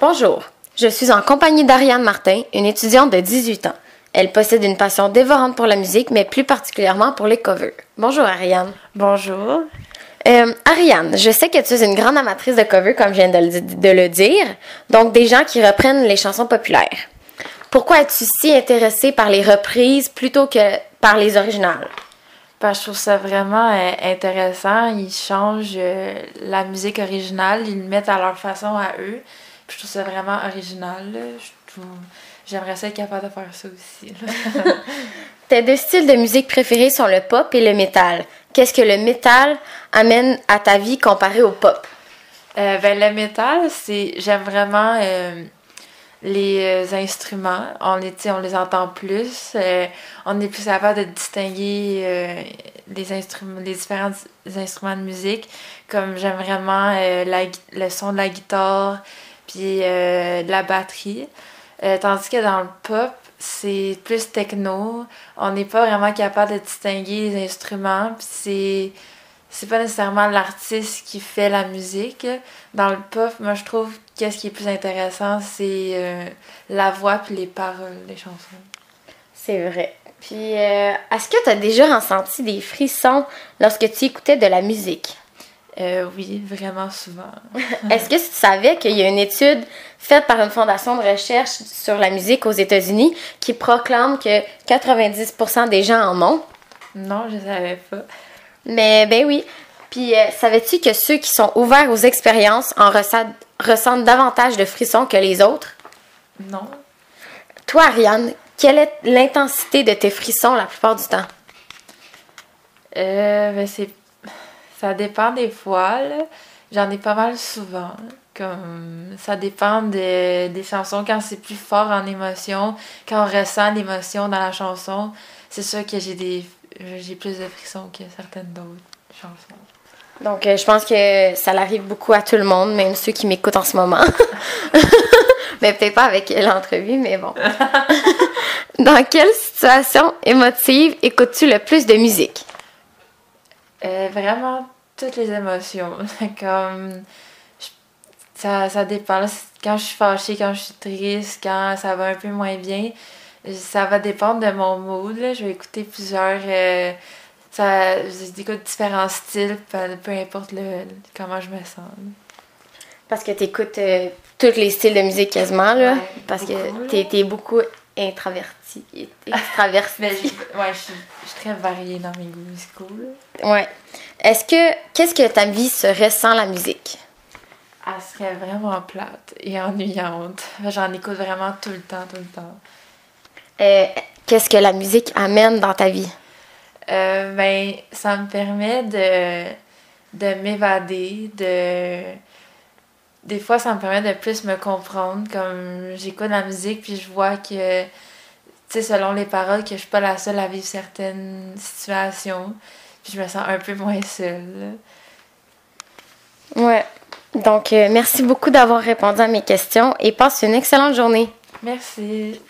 Bonjour, je suis en compagnie d'Ariane Martin, une étudiante de 18 ans. Elle possède une passion dévorante pour la musique, mais plus particulièrement pour les covers. Bonjour Ariane. Bonjour. Ariane, je sais que tu es une grande amatrice de covers, comme je viens de le dire, donc des gens qui reprennent les chansons populaires. Pourquoi es-tu si intéressée par les reprises plutôt que par les originales? Je trouve ça vraiment intéressant. Ils changent la musique originale, ils le mettent à leur façon à eux. Puis je trouve ça vraiment original. J'aimerais ça être capable de faire ça aussi. Tes deux styles de musique préférés sont le pop et le métal. Qu'est-ce que le métal amène à ta vie comparé au pop? Le métal, j'aime vraiment les instruments. On les entend plus. On est plus capable de distinguer les différents instruments de musique. Comme j'aime vraiment le son de la guitare puis de la batterie. Tandis que dans le pop, c'est plus techno. On n'est pas vraiment capable de distinguer les instruments. Puis c'est pas nécessairement l'artiste qui fait la musique. Dans le pop, moi je trouve qu'est-ce qui est plus intéressant, c'est la voix puis les paroles des chansons. C'est vrai. Puis, est-ce que tu as déjà ressenti des frissons lorsque tu écoutais de la musique? Oui, vraiment souvent. Est-ce que tu savais qu'il y a une étude faite par une fondation de recherche sur la musique aux États-Unis qui proclame que 90% des gens en ont? Non, je savais pas. Mais ben oui. Puis, savais-tu que ceux qui sont ouverts aux expériences en ressentent davantage de frissons que les autres? Non. Toi, Ariane, quelle est l'intensité de tes frissons la plupart du temps? Ça dépend des fois, là. J'en ai pas mal souvent. Comme ça dépend des chansons. Quand c'est plus fort en émotion, quand on ressent l'émotion dans la chanson, c'est sûr que j'ai plus de frissons que certaines d'autres chansons. Donc, je pense que ça arrive beaucoup à tout le monde, même ceux qui m'écoutent en ce moment. Mais peut-être pas avec l'entrevue, mais bon. Dans quelle situation émotive écoutes-tu le plus de musique? Vraiment toutes les émotions. Comme ça dépend. Quand je suis fâchée, quand je suis triste, quand ça va un peu moins bien, ça va dépendre de mon mood. Là. Je vais écouter plusieurs. J'écoute différents styles, peu importe comment je me sens. Parce que tu écoutes tous les styles de musique quasiment, là. Ouais, parce beaucoup, que t'es beaucoup introverti. Extraverti. Mais je suis très variée dans mes goûts musicaux. Ouais. Qu'est-ce que ta vie serait sans la musique? Elle serait vraiment plate et ennuyante. J'en écoute vraiment tout le temps, tout le temps. Qu'est-ce que la musique amène dans ta vie? Ça me permet de m'évader, Des fois, ça me permet de plus me comprendre, comme j'écoute la musique puis je vois que, tu sais, selon les paroles, que je suis pas la seule à vivre certaines situations, puis je me sens un peu moins seule. Ouais. Donc, merci beaucoup d'avoir répondu à mes questions et passe une excellente journée. Merci.